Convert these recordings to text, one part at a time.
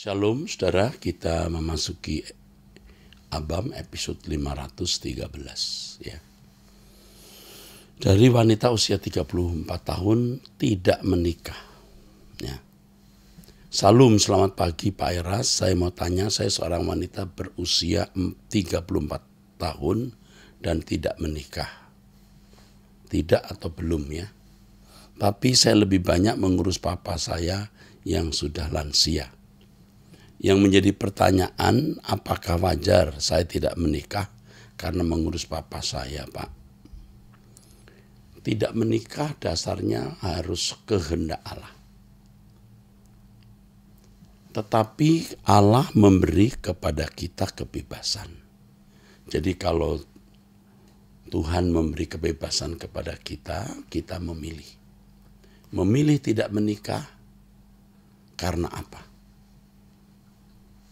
Shalom saudara, kita memasuki Abam episode 513 ya. Dari wanita usia 34 tahun tidak menikah ya. Salam, selamat pagi Pak Eras. Saya mau tanya, saya seorang wanita berusia 34 tahun dan tidak menikah. Tidak atau belum ya. Tapi saya lebih banyak mengurus papa saya yang sudah lansia. Yang menjadi pertanyaan, apakah wajar saya tidak menikah karena mengurus papa saya, Pak? Tidak menikah dasarnya harus kehendak Allah. Tetapi Allah memberi kepada kita kebebasan. Jadi kalau Tuhan memberi kebebasan kepada kita, kita memilih. Memilih tidak menikah karena apa?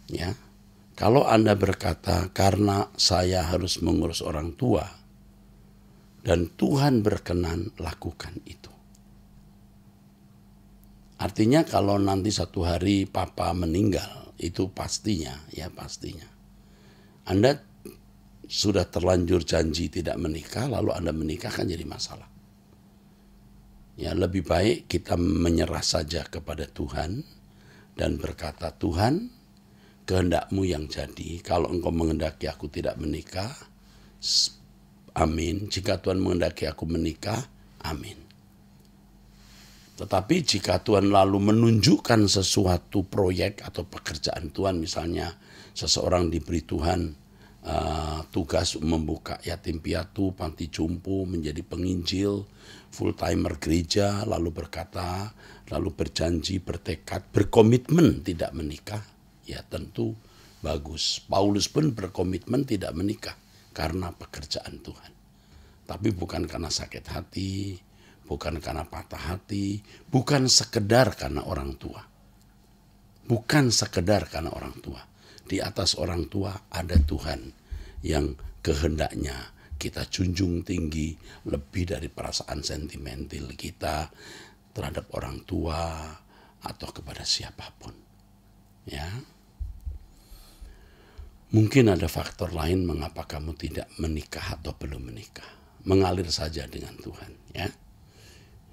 Ya, kalau Anda berkata karena saya harus mengurus orang tua dan Tuhan berkenan, lakukan itu. Artinya kalau nanti satu hari papa meninggal, itu pastinya, ya pastinya. Anda sudah terlanjur janji tidak menikah, lalu Anda menikah kan jadi masalah. Ya, lebih baik kita menyerah saja kepada Tuhan dan berkata, Tuhan, kehendak-Mu yang jadi. Kalau Engkau menghendaki aku tidak menikah, amin. Jika Tuhan menghendaki aku menikah, amin. Tetapi jika Tuhan lalu menunjukkan sesuatu proyek atau pekerjaan Tuhan, misalnya seseorang diberi Tuhan tugas membuka yatim piatu, panti jompo, menjadi penginjil, full timer gereja, lalu berkata, lalu berjanji, bertekad, berkomitmen tidak menikah, ya tentu bagus. Paulus pun berkomitmen tidak menikah karena pekerjaan Tuhan. Tapi bukan karena sakit hati, bukan karena patah hati, bukan sekedar karena orang tua. Bukan sekedar karena orang tua. Di atas orang tua ada Tuhan yang kehendaknya kita junjung tinggi lebih dari perasaan sentimental kita terhadap orang tua atau kepada siapapun. Ya. Mungkin ada faktor lain mengapa kamu tidak menikah atau belum menikah. Mengalir saja dengan Tuhan, ya.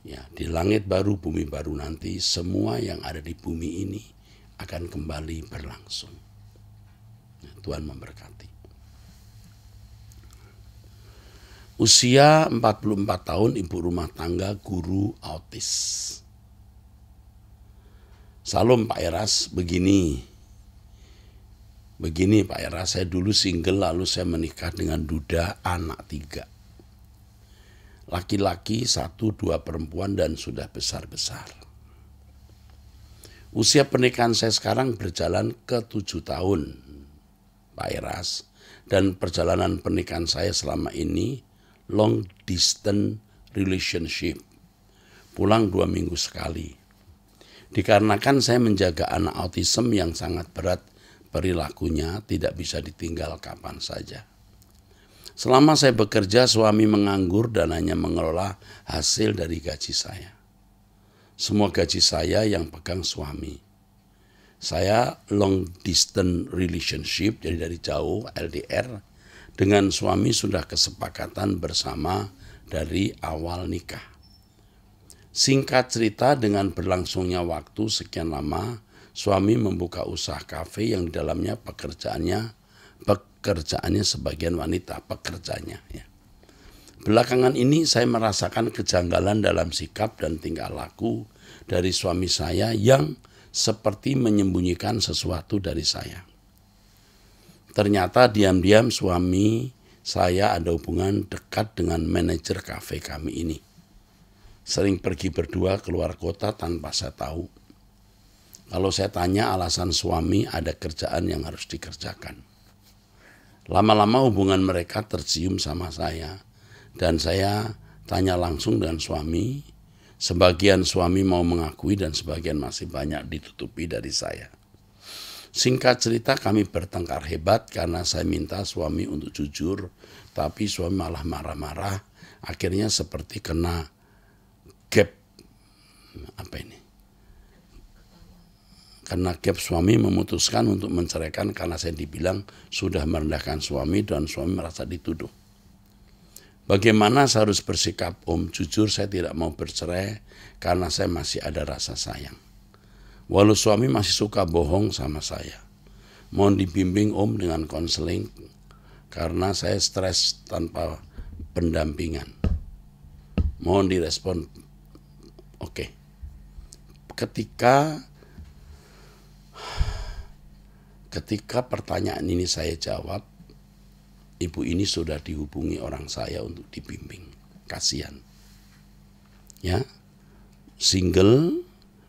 Ya, di langit baru, bumi baru nanti, semua yang ada di bumi ini akan kembali berlangsung. Nah, Tuhan memberkati. Usia 44 tahun, ibu rumah tangga, guru autis. Salam Pak Eras, begini Pak Eras, saya dulu single lalu saya menikah dengan duda, anak 3. Laki-laki 1, 2 perempuan dan sudah besar-besar. Usia pernikahan saya sekarang berjalan ke 7 tahun, Pak Eras. Dan perjalanan pernikahan saya selama ini long distance relationship. Pulang 2 minggu sekali. Dikarenakan saya menjaga anak autism yang sangat berat, perilakunya tidak bisa ditinggal kapan saja. Selama saya bekerja, suami menganggur dan hanya mengelola hasil dari gaji saya. Semua gaji saya yang pegang suami. Saya long distance relationship, jadi dari jauh LDR, dengan suami sudah kesepakatan bersama dari awal nikah. Singkat cerita, dengan berlangsungnya waktu sekian lama, suami membuka usaha kafe yang di dalamnya pekerjaannya sebagian wanita, pekerjanya. Ya. Belakangan ini saya merasakan kejanggalan dalam sikap dan tingkah laku dari suami saya yang seperti menyembunyikan sesuatu dari saya. Ternyata diam-diam suami saya ada hubungan dekat dengan manajer kafe kami ini. Sering pergi berdua keluar kota tanpa saya tahu. Kalau saya tanya alasan suami, ada kerjaan yang harus dikerjakan. Lama-lama hubungan mereka tercium sama saya. Dan saya tanya langsung dengan suami. Sebagian suami mau mengakui dan sebagian masih banyak ditutupi dari saya. Singkat cerita kami bertengkar hebat karena saya minta suami untuk jujur. Tapi suami malah marah-marah. Akhirnya seperti kena gap Karena Gap suami memutuskan untuk menceraikan karena saya dibilang sudah merendahkan suami dan suami merasa dituduh. Bagaimana saya harus bersikap, Om? Jujur saya tidak mau bercerai karena saya masih ada rasa sayang. Walau suami masih suka bohong sama saya. Mohon dibimbing Om dengan konseling karena saya stres tanpa pendampingan. Mohon direspon. Oke. Ketika pertanyaan ini saya jawab, ibu ini sudah dihubungi orang saya untuk dibimbing. Kasihan. Ya. Single,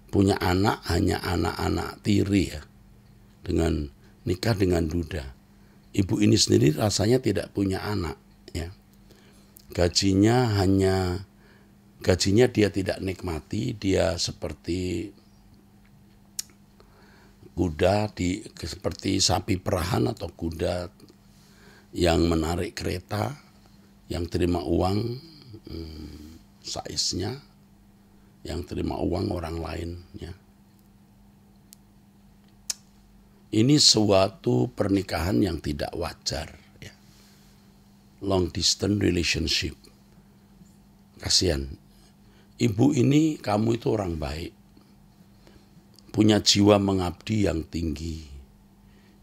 punya anak, hanya anak-anak tiri ya. Dengan nikah dengan duda. Ibu ini sendiri rasanya tidak punya anak ya. Gajinya dia tidak nikmati, dia seperti kuda seperti sapi perahan atau kuda yang menarik kereta, yang terima uang size-nya, yang terima uang orang lain. Ya. Ini suatu pernikahan yang tidak wajar. Ya. Long distance relationship. Kasihan. Ibu ini, kamu itu orang baik. Punya jiwa mengabdi yang tinggi.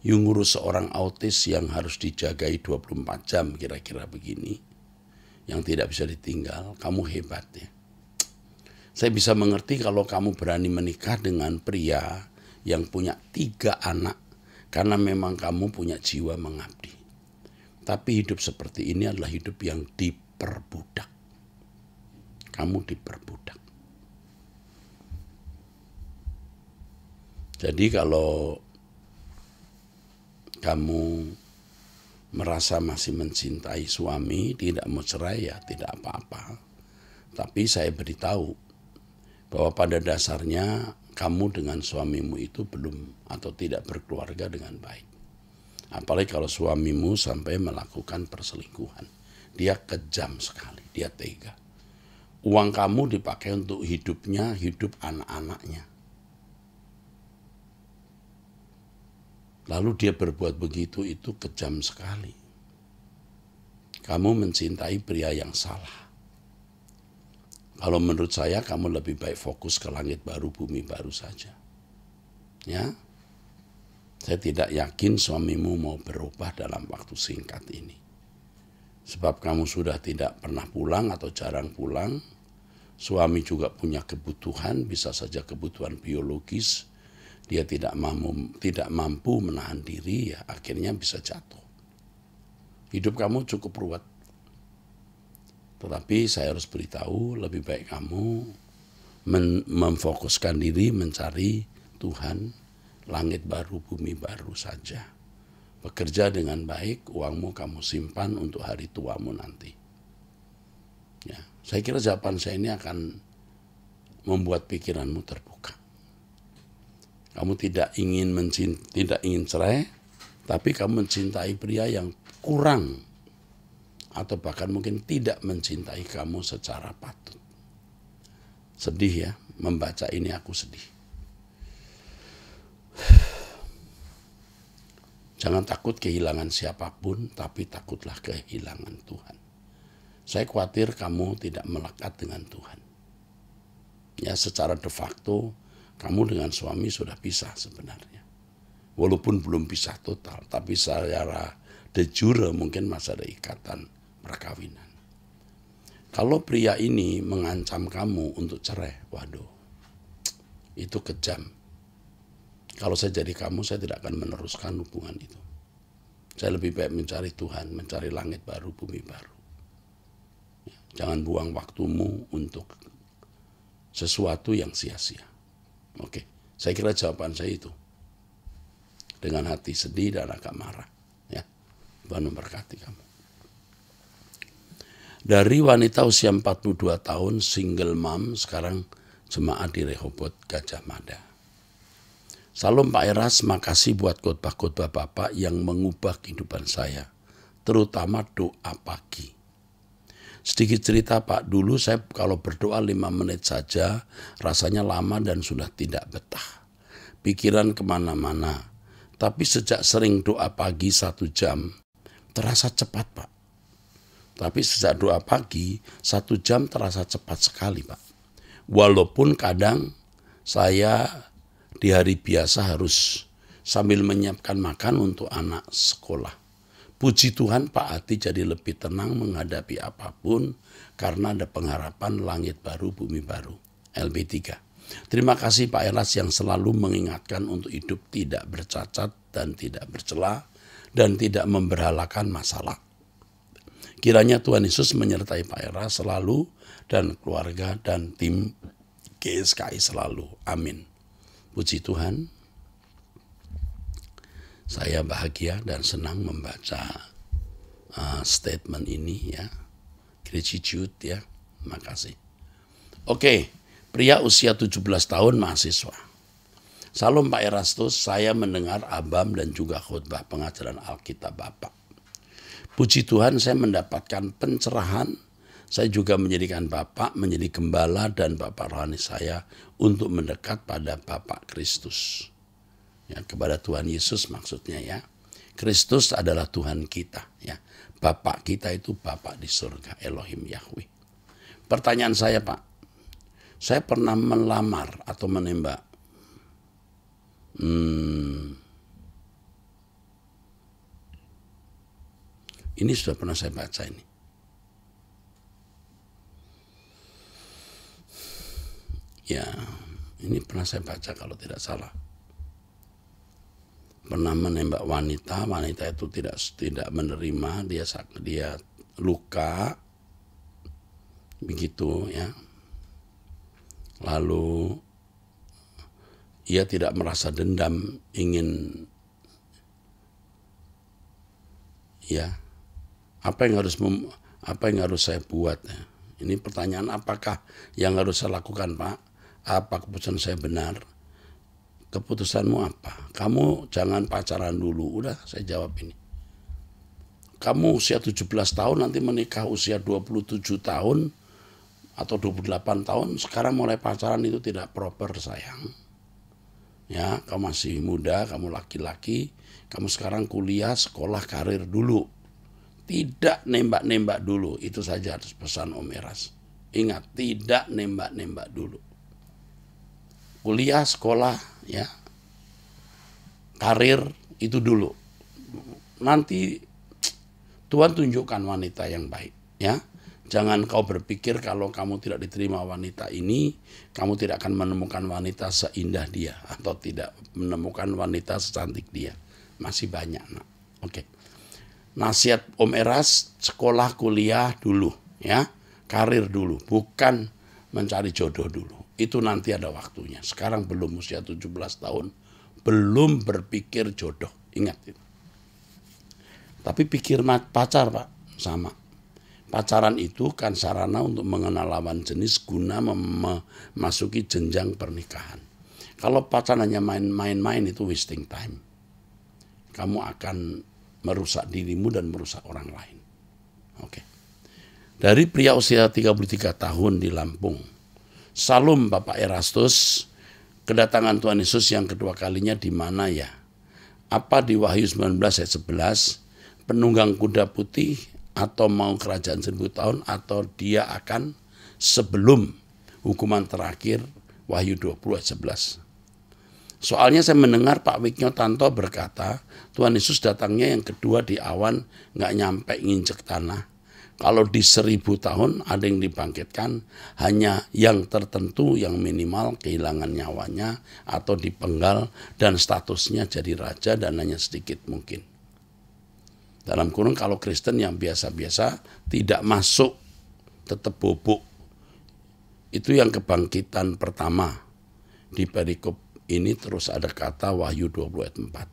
You ngurus seorang autis yang harus dijagai 24 jam kira-kira begini. Yang tidak bisa ditinggal. Kamu hebat ya. Saya bisa mengerti kalau kamu berani menikah dengan pria yang punya 3 anak. Karena memang kamu punya jiwa mengabdi. Tapi hidup seperti ini adalah hidup yang diperbudak. Kamu diperbudak. Jadi kalau kamu merasa masih mencintai suami, tidak mau cerai ya tidak apa-apa. Tapi saya beritahu bahwa pada dasarnya kamu dengan suamimu itu belum atau tidak berkeluarga dengan baik. Apalagi kalau suamimu sampai melakukan perselingkuhan. Dia kejam sekali, dia tega. Uang kamu dipakai untuk hidupnya, hidup anak-anaknya. Lalu dia berbuat begitu, itu kejam sekali. Kamu mencintai pria yang salah. Kalau menurut saya kamu lebih baik fokus ke langit baru, bumi baru saja. Ya, saya tidak yakin suamimu mau berubah dalam waktu singkat ini. Sebab kamu sudah tidak pernah pulang atau jarang pulang. Suami juga punya kebutuhan, bisa saja kebutuhan biologis. Dia tidak mampu menahan diri, ya akhirnya bisa jatuh. Hidup kamu cukup ruwet. Tetapi saya harus beritahu, lebih baik kamu memfokuskan diri mencari Tuhan, langit baru, bumi baru saja. Bekerja dengan baik, uangmu kamu simpan untuk hari tuamu nanti. Ya, saya kira jawaban saya ini akan membuat pikiranmu terbuka. Kamu tidak ingin cerai, tapi kamu mencintai pria yang kurang atau bahkan mungkin tidak mencintai kamu secara patut. Sedih ya, membaca ini aku sedih. Jangan takut kehilangan siapapun, tapi takutlah kehilangan Tuhan. Saya khawatir kamu tidak melekat dengan Tuhan. Ya, secara de facto kamu dengan suami sudah pisah sebenarnya. Walaupun belum pisah total, tapi secara de jure mungkin masih ada ikatan perkawinan. Kalau pria ini mengancam kamu untuk cerai, waduh, itu kejam. Kalau saya jadi kamu, saya tidak akan meneruskan hubungan itu. Saya lebih baik mencari Tuhan, mencari langit baru, bumi baru. Jangan buang waktumu untuk sesuatu yang sia-sia. Oke, saya kira jawaban saya itu. Dengan hati sedih dan agak marah. Ya, Tuhan memberkati kamu. Dari wanita usia 42 tahun, single mom, sekarang jemaat di Rehoboth Gajah Mada. Salam Pak Eras, makasih buat khotbah-khotbah Bapak yang mengubah kehidupan saya. Terutama doa pagi. Sedikit cerita Pak, dulu saya kalau berdoa 5 menit saja rasanya lama dan sudah tidak betah. pikiran kemana-mana. Tapi sejak sering doa pagi 1 jam, terasa cepat Pak. Tapi sejak doa pagi 1 jam terasa cepat sekali Pak. Walaupun kadang saya di hari biasa harus sambil menyiapkan makan untuk anak sekolah. Puji Tuhan Pak Ati jadi lebih tenang menghadapi apapun karena ada pengharapan langit baru, bumi baru. LB3. Terima kasih Pak Eras yang selalu mengingatkan untuk hidup tidak bercacat dan tidak bercela dan tidak memberhalakan masalah. Kiranya Tuhan Yesus menyertai Pak Eras selalu dan keluarga dan tim GSKI selalu. Amin. Puji Tuhan. Saya bahagia dan senang membaca statement ini ya. Gratitude ya. Terima kasih. Oke, pria usia 17 tahun mahasiswa. Salam Pak Erastus, saya mendengar abam dan juga khutbah pengajaran Alkitab Bapak. Puji Tuhan saya mendapatkan pencerahan. Saya juga menjadikan Bapak menjadi gembala dan Bapak rohani saya untuk mendekat pada Bapak Kristus. Ya, kepada Tuhan Yesus maksudnya ya. Kristus adalah Tuhan kita ya. Bapak kita itu Bapak di surga, Elohim Yahweh. Pertanyaan saya Pak, saya pernah melamar atau menembak. Ini sudah pernah saya baca ini. Ya, ini pernah saya baca kalau tidak salah. Pernah menembak wanita, wanita itu tidak menerima, dia luka, begitu ya. Lalu ia tidak merasa dendam, ingin ya apa yang harus saya buat ya? Ini pertanyaan, apakah yang harus saya lakukan Pak? Apa keputusan saya benar? Keputusanmu apa? Kamu jangan pacaran dulu. Udah saya jawab ini. Kamu usia 17 tahun nanti menikah usia 27 tahun atau 28 tahun, sekarang mulai pacaran itu tidak proper sayang. Ya, kamu masih muda, kamu laki-laki, kamu sekarang kuliah, sekolah, karir dulu. Tidak nembak-nembak dulu, itu saja harus pesan Om Eras. Ingat, tidak nembak-nembak dulu. Kuliah, sekolah, ya, karir itu dulu. Nanti Tuhan tunjukkan wanita yang baik, ya. Jangan kau berpikir kalau kamu tidak diterima wanita ini, kamu tidak akan menemukan wanita seindah dia atau tidak menemukan wanita secantik dia. Masih banyak, nak. Oke. Nasihat Om Eras, sekolah kuliah dulu, ya. Karir dulu, bukan mencari jodoh dulu. Itu nanti ada waktunya. Sekarang belum usia 17 tahun, belum berpikir jodoh. Ingat itu. Tapi pikir pacar Pak, sama. Pacaran itu kan sarana untuk mengenal lawan jenis guna memasuki jenjang pernikahan. Kalau pacaran hanya main-main itu wasting time. Kamu akan merusak dirimu dan merusak orang lain. Oke. Dari pria usia 33 tahun di Lampung. Salam Bapak Erastus, kedatangan Tuhan Yesus yang kedua kalinya di mana ya? Apa di Wahyu 19 ayat 11, penunggang kuda putih atau mau kerajaan 1000 tahun atau dia akan sebelum hukuman terakhir Wahyu 20 ayat 11. Soalnya saya mendengar Pak Wiknyo Tanto berkata, Tuhan Yesus datangnya yang kedua di awan nggak nyampe nginjek tanah. Kalau di 1000 tahun ada yang dibangkitkan, hanya yang tertentu yang minimal kehilangan nyawanya atau dipenggal dan statusnya jadi raja dan hanya sedikit mungkin. Dalam kurung kalau Kristen yang biasa-biasa tidak masuk, tetap bobok. Itu yang kebangkitan pertama. Di perikop ini terus ada kata Wahyu 20 ayat 4.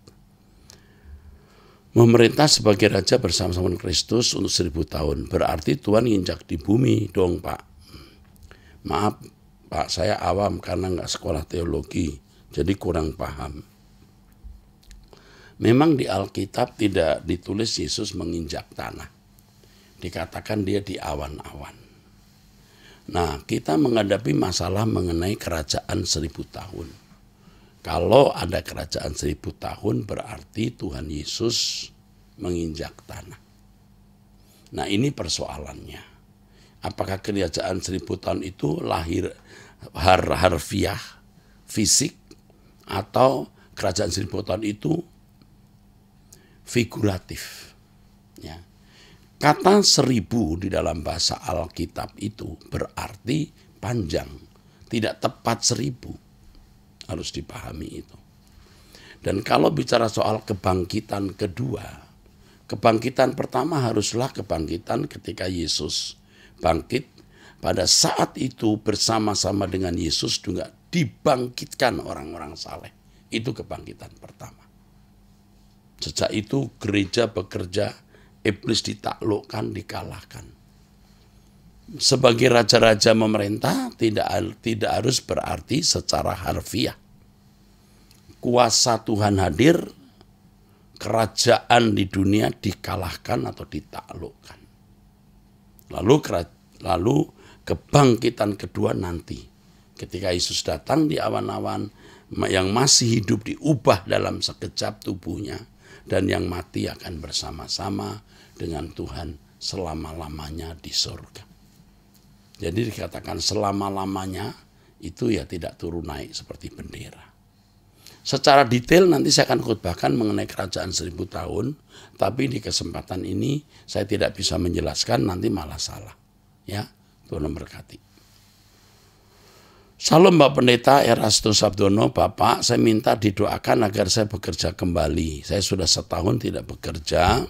Memerintah sebagai raja bersama-sama Kristus untuk 1000 tahun. Berarti Tuhan nginjak di bumi dong Pak. Maaf Pak, saya awam karena nggak sekolah teologi. Jadi kurang paham. Memang di Alkitab tidak ditulis Yesus menginjak tanah. Dikatakan dia di awan-awan. Nah, kita menghadapi masalah mengenai kerajaan 1000 tahun. Kalau ada kerajaan 1000 tahun berarti Tuhan Yesus menginjak tanah. Nah, ini persoalannya. Apakah kerajaan 1000 tahun itu lahir harfiah, fisik, atau kerajaan 1000 tahun itu figuratif. Ya. Kata 1000 di dalam bahasa Alkitab itu berarti panjang, tidak tepat 1000. Harus dipahami itu. Dan kalau bicara soal kebangkitan kedua, kebangkitan pertama haruslah kebangkitan ketika Yesus bangkit. Pada saat itu bersama-sama dengan Yesus juga dibangkitkan orang-orang saleh. Itu kebangkitan pertama. Sejak itu gereja bekerja, iblis ditaklukkan, dikalahkan. Sebagai raja-raja memerintah tidak harus berarti secara harfiah. Kuasa Tuhan hadir, kerajaan di dunia dikalahkan atau ditaklukkan. Lalu kebangkitan kedua nanti. Ketika Yesus datang di awan-awan, yang masih hidup diubah dalam sekejap tubuhnya, dan yang mati akan bersama-sama dengan Tuhan selama-lamanya di surga. Jadi dikatakan selama-lamanya itu ya tidak turun naik seperti bendera. Secara detail nanti saya akan khotbahkan mengenai kerajaan 1000 tahun, tapi di kesempatan ini saya tidak bisa menjelaskan, nanti malah salah. Ya, Tuhan memberkati. Salam Bapak Pendeta Erastus Sabdono. Bapak, saya minta didoakan agar saya bekerja kembali. Saya sudah setahun tidak bekerja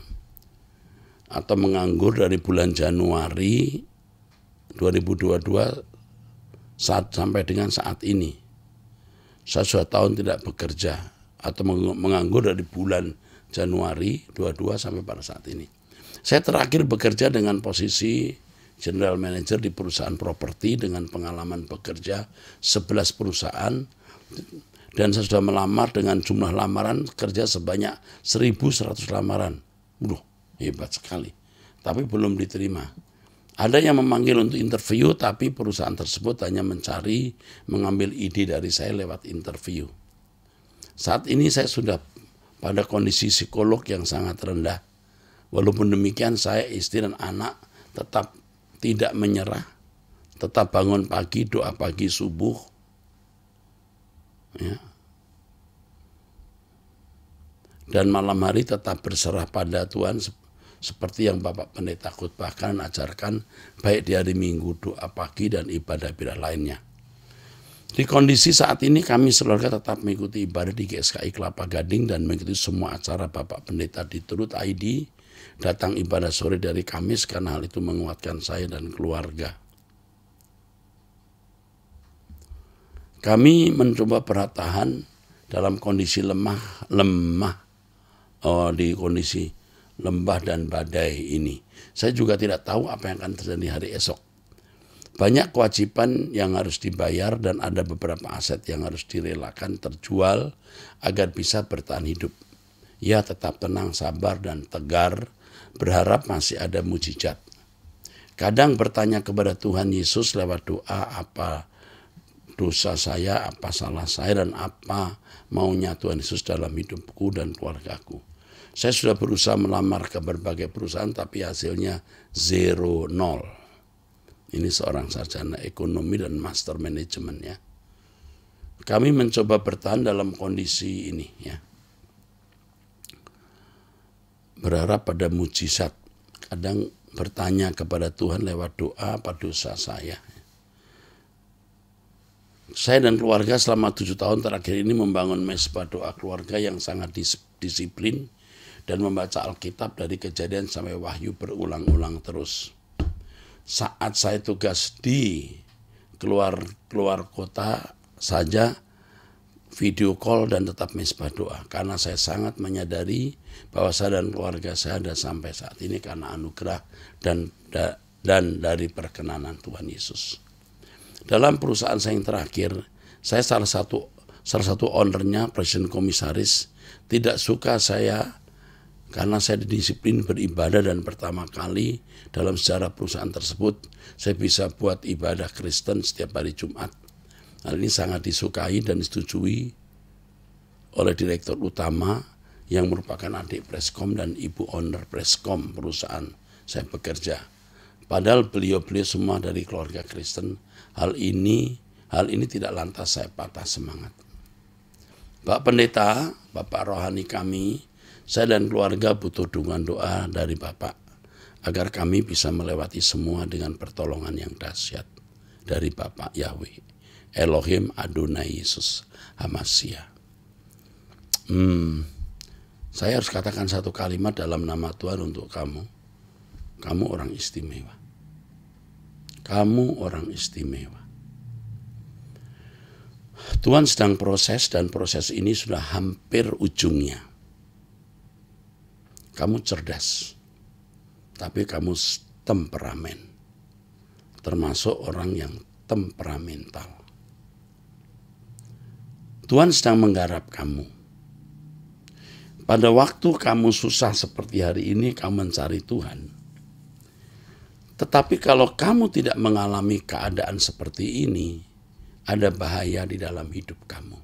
atau menganggur dari bulan Januari 2022 sampai dengan saat ini. Saya sudah tahun tidak bekerja atau menganggur dari bulan Januari 22 sampai pada saat ini. Saya terakhir bekerja dengan posisi General Manager di perusahaan properti dengan pengalaman bekerja 11 perusahaan, dan saya sudah melamar dengan jumlah lamaran kerja sebanyak 1.100 lamaran. Hebat sekali. Tapi belum diterima. Ada yang memanggil untuk interview, tapi perusahaan tersebut hanya mengambil ide dari saya lewat interview. Saat ini saya sudah pada kondisi psikolog yang sangat rendah. Walaupun demikian saya, istri dan anak tetap tidak menyerah, tetap bangun pagi, doa pagi subuh. Ya. Dan malam hari tetap berserah pada Tuhan, seperti yang Bapak Pendeta khotbahkan, ajarkan, baik di hari Minggu, doa pagi dan ibadah-ibadah lainnya. Di kondisi saat ini kami sekeluarga tetap mengikuti ibadah di GSKI Kelapa Gading dan mengikuti semua acara Bapak Pendeta di Turut ID, datang ibadah sore dari Kamis karena hal itu menguatkan saya dan keluarga. Kami mencoba bertahan dalam kondisi lemah di kondisi lembah dan badai ini. Saya juga tidak tahu apa yang akan terjadi hari esok. Banyak kewajiban yang harus dibayar dan ada beberapa aset yang harus direlakan terjual agar bisa bertahan hidup. Ya, tetap tenang, sabar, dan tegar, berharap masih ada mujizat. Kadang bertanya kepada Tuhan Yesus lewat doa, apa dosa saya, apa salah saya, dan apa maunya Tuhan Yesus dalam hidupku dan keluargaku. Saya sudah berusaha melamar ke berbagai perusahaan, tapi hasilnya 0. Ini seorang sarjana ekonomi dan master manajemen ya. Kami mencoba bertahan dalam kondisi ini ya. Berharap pada mujizat. Kadang bertanya kepada Tuhan lewat doa, apa dosa saya. Saya dan keluarga selama 7 tahun terakhir ini membangun mesbah doa keluarga yang sangat disiplin dan membaca Alkitab dari Kejadian sampai Wahyu berulang-ulang terus. Saat saya tugas di keluar kota saja, video call dan tetap mesbah doa. Karena saya sangat menyadari bahwa saya dan keluarga saya ada sampai saat ini karena anugerah dan dari perkenanan Tuhan Yesus. Dalam perusahaan saya yang terakhir, saya salah satu ownernya, presiden komisaris, tidak suka saya karena saya disiplin beribadah dan pertama kali dalam sejarah perusahaan tersebut saya bisa buat ibadah Kristen setiap hari Jumat. Hal ini sangat disukai dan disetujui oleh direktur utama yang merupakan adik Preskom dan ibu owner Preskom perusahaan saya bekerja. Padahal beliau-beliau semua dari keluarga Kristen. Hal ini tidak lantas saya patah semangat. Pak Pendeta, Bapak Rohani kami, saya dan keluarga butuh dukungan doa dari Bapak agar kami bisa melewati semua dengan pertolongan yang dahsyat dari Bapak Yahweh, Elohim Adonai Yesus Hamasyah. Saya harus katakan satu kalimat dalam nama Tuhan untuk kamu. Kamu orang istimewa. Kamu orang istimewa. Tuhan sedang proses dan proses ini sudah hampir ujungnya. Kamu cerdas, tapi kamu temperamen. Termasuk orang yang temperamental. Tuhan sedang menggarap kamu. Pada waktu kamu susah seperti hari ini, kamu mencari Tuhan. Tetapi kalau kamu tidak mengalami keadaan seperti ini, ada bahaya di dalam hidup kamu.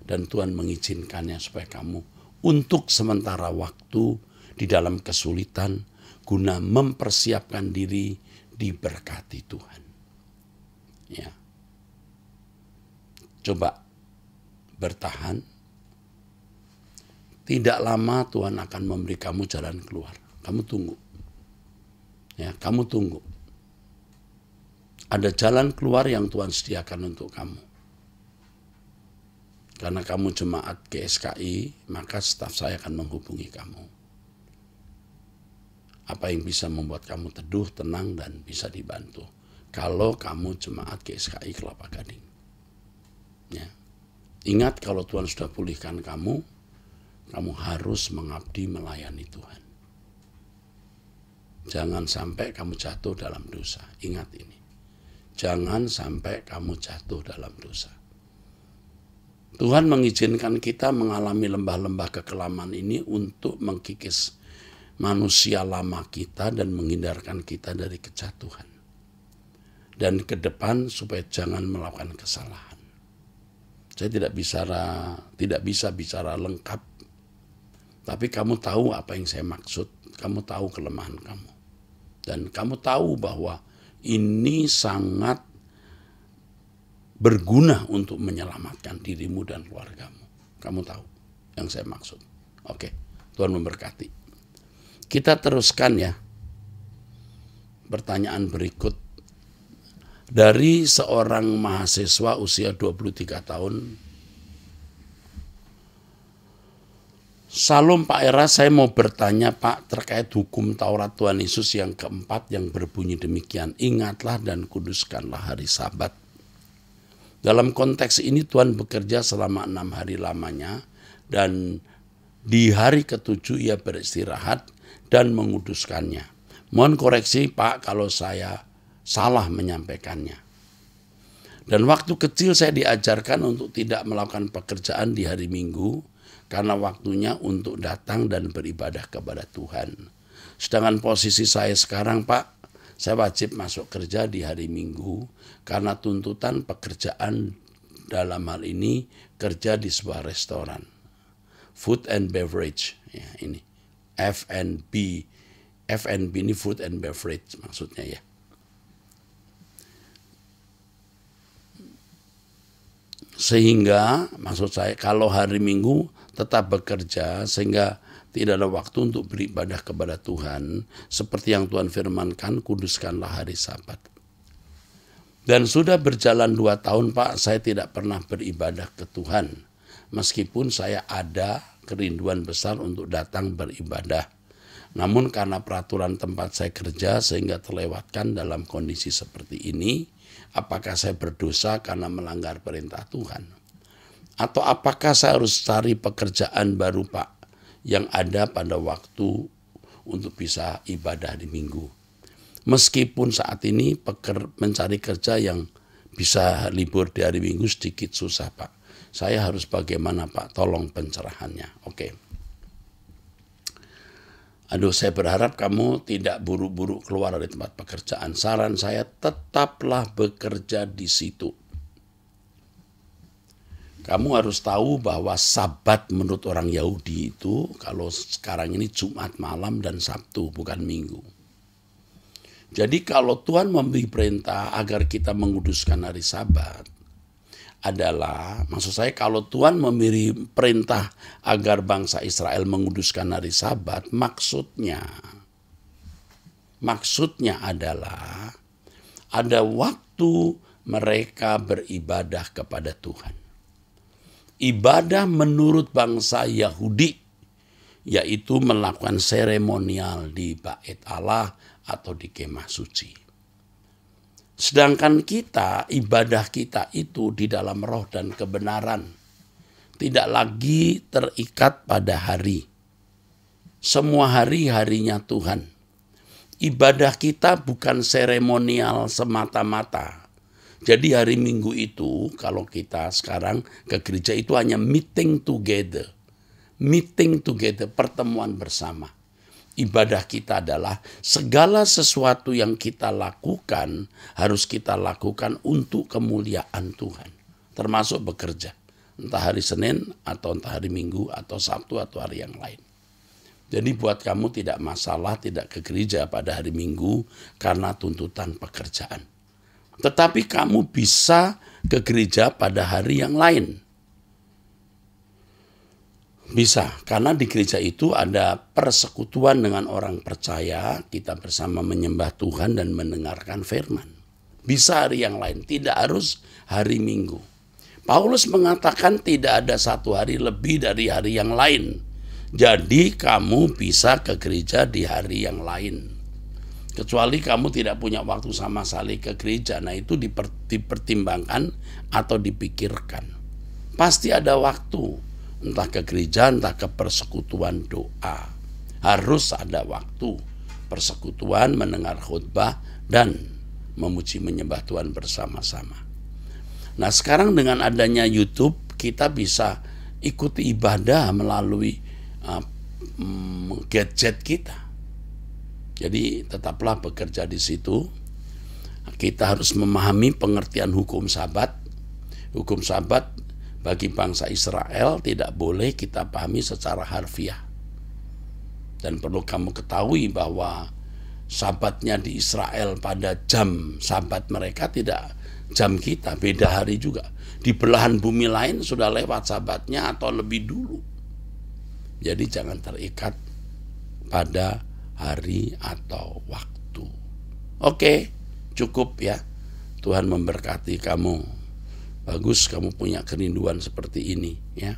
Dan Tuhan mengizinkannya supaya kamu untuk sementara waktu di dalam kesulitan guna mempersiapkan diri diberkati Tuhan. Ya. Coba bertahan. Tidak lama Tuhan akan memberi kamu jalan keluar. Kamu tunggu. Ya, kamu tunggu. Ada jalan keluar yang Tuhan sediakan untuk kamu. Karena kamu jemaat GSKI, maka staf saya akan menghubungi kamu. Apa yang bisa membuat kamu teduh, tenang, dan bisa dibantu. Kalau kamu jemaat GSKI Kelapa Gading. Ya. Ingat kalau Tuhan sudah pulihkan kamu harus mengabdi melayani Tuhan. Jangan sampai kamu jatuh dalam dosa. Ingat ini. Jangan sampai kamu jatuh dalam dosa. Tuhan mengizinkan kita mengalami lembah-lembah kekelaman ini untuk mengkikis manusia lama kita dan menghindarkan kita dari kejatuhan. Dan ke depan supaya jangan melakukan kesalahan. Saya tidak bisa bicara lengkap. Tapi kamu tahu apa yang saya maksud. Kamu tahu kelemahan kamu. Dan kamu tahu bahwa ini sangat berguna untuk menyelamatkan dirimu dan keluargamu. Kamu tahu yang saya maksud. Oke, Tuhan memberkati. Kita teruskan ya. Pertanyaan berikut. Dari seorang mahasiswa usia 23 tahun. Salam Pak Era, saya mau bertanya Pak terkait hukum Taurat Tuhan Yesus yang keempat yang berbunyi demikian. Ingatlah dan kuduskanlah hari Sabat. Dalam konteks ini Tuhan bekerja selama 6 hari lamanya dan di hari ke-7 ia beristirahat dan menguduskannya. Mohon koreksi Pak kalau saya salah menyampaikannya. Dan waktu kecil saya diajarkan untuk tidak melakukan pekerjaan di hari Minggu karena waktunya untuk datang dan beribadah kepada Tuhan. Sedangkan posisi saya sekarang Pak, saya wajib masuk kerja di hari Minggu karena tuntutan pekerjaan dalam hal ini kerja di sebuah restoran. Food and beverage, ya ini. F&B ini food and beverage maksudnya ya. Sehingga maksud saya kalau hari Minggu tetap bekerja sehingga tidak ada waktu untuk beribadah kepada Tuhan. Seperti yang Tuhan firmankan, kuduskanlah hari Sabat. Dan sudah berjalan 2 tahun Pak, saya tidak pernah beribadah ke Tuhan. Meskipun saya ada kerinduan besar untuk datang beribadah. Namun karena peraturan tempat saya kerja sehingga terlewatkan dalam kondisi seperti ini. Apakah saya berdosa karena melanggar perintah Tuhan? Atau apakah saya harus cari pekerjaan baru Pak yang ada pada waktu untuk bisa ibadah di Minggu? Meskipun saat ini mencari kerja yang bisa libur di hari Minggu sedikit susah Pak. Saya harus bagaimana Pak? Tolong pencerahannya. Oke. Aduh, saya berharap kamu tidak buru-buru keluar dari tempat pekerjaan. Saran saya tetaplah bekerja di situ. Kamu harus tahu bahwa Sabat menurut orang Yahudi itu kalau sekarang ini Jumat malam dan Sabtu, bukan Minggu. Jadi kalau Tuhan memberi perintah agar kita menguduskan hari Sabat adalah, maksud saya kalau Tuhan memberi perintah agar bangsa Israel menguduskan hari Sabat, maksudnya adalah ada waktu mereka beribadah kepada Tuhan. Ibadah menurut bangsa Yahudi, yaitu melakukan seremonial di Bait Allah atau di kemah suci. Sedangkan kita, ibadah kita itu di dalam roh dan kebenaran, tidak lagi terikat pada hari. Semua hari harinya Tuhan. Ibadah kita bukan seremonial semata-mata. Jadi hari Minggu itu kalau kita sekarang ke gereja itu hanya meeting together, pertemuan bersama. Ibadah kita adalah segala sesuatu yang kita lakukan harus kita lakukan untuk kemuliaan Tuhan. Termasuk bekerja, entah hari Senin atau entah hari Minggu atau Sabtu atau hari yang lain. Jadi buat kamu tidak masalah tidak ke gereja pada hari Minggu karena tuntutan pekerjaan. Tetapi kamu bisa ke gereja pada hari yang lain. Bisa, karena di gereja itu ada persekutuan dengan orang percaya, kita bersama menyembah Tuhan dan mendengarkan firman. Bisa hari yang lain, tidak harus hari Minggu. Paulus mengatakan tidak ada satu hari lebih dari hari yang lain. Jadi kamu bisa ke gereja di hari yang lain. Kecuali kamu tidak punya waktu sama sekali ke gereja. Nah itu dipertimbangkan atau dipikirkan. Pasti ada waktu. Entah ke gereja, entah ke persekutuan doa. Harus ada waktu. Persekutuan, mendengar khutbah, dan memuji menyembah Tuhan bersama-sama. Nah sekarang dengan adanya YouTube, kita bisa ikuti ibadah melalui gadget kita. Jadi tetaplah bekerja di situ. Kita harus memahami pengertian hukum Sabat. Hukum Sabat bagi bangsa Israel tidak boleh kita pahami secara harfiah. Dan perlu kamu ketahui bahwa Sabatnya di Israel pada jam Sabat mereka tidak jam kita, beda hari juga. Di belahan bumi lain sudah lewat Sabatnya atau lebih dulu. Jadi jangan terikat pada hari atau waktu. Oke, cukup ya. Tuhan memberkati kamu. Bagus kamu punya kerinduan seperti ini ya.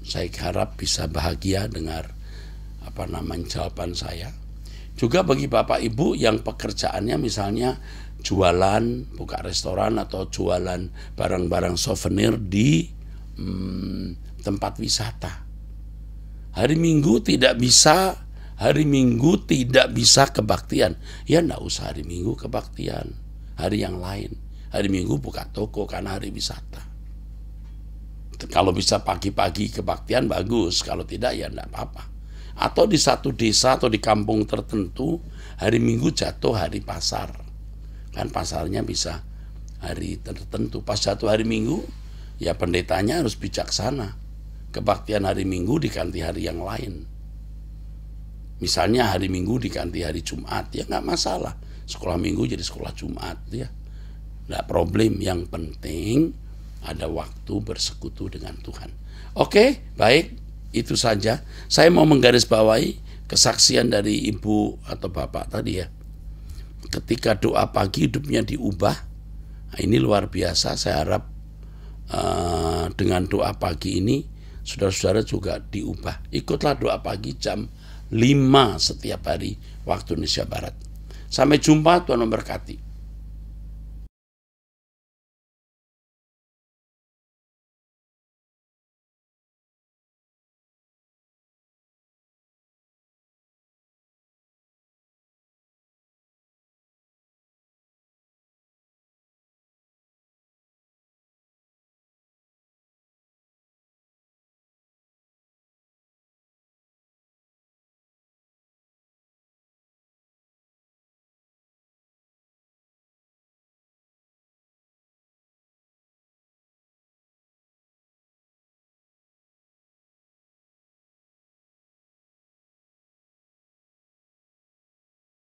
Saya harap bisa bahagia dengar jawaban saya. Juga bagi Bapak Ibu yang pekerjaannya misalnya jualan, buka restoran atau jualan barang-barang souvenir di tempat wisata. Hari Minggu tidak bisa kebaktian. Ya enggak usah hari Minggu kebaktian. Hari yang lain. Hari Minggu buka toko karena hari wisata. Kalau bisa pagi-pagi kebaktian bagus. Kalau tidak ya enggak apa-apa. Atau di satu desa atau di kampung tertentu hari Minggu jatuh hari pasar. Kan pasarnya bisa hari tertentu. Pas jatuh hari Minggu ya pendetanya harus bijaksana. Kebaktian hari Minggu diganti hari yang lain. Misalnya hari Minggu diganti hari Jumat, ya nggak masalah. Sekolah Minggu jadi sekolah Jumat, ya nggak problem. Yang penting ada waktu bersekutu dengan Tuhan. Oke, baik, itu saja. Saya mau menggarisbawahi kesaksian dari ibu atau bapak tadi ya. Ketika doa pagi hidupnya diubah, nah ini luar biasa. Saya harap dengan doa pagi ini saudara-saudara juga diubah. Ikutlah doa pagi jam 5 setiap hari waktu Indonesia Barat. Sampai jumpa, Tuhan memberkati.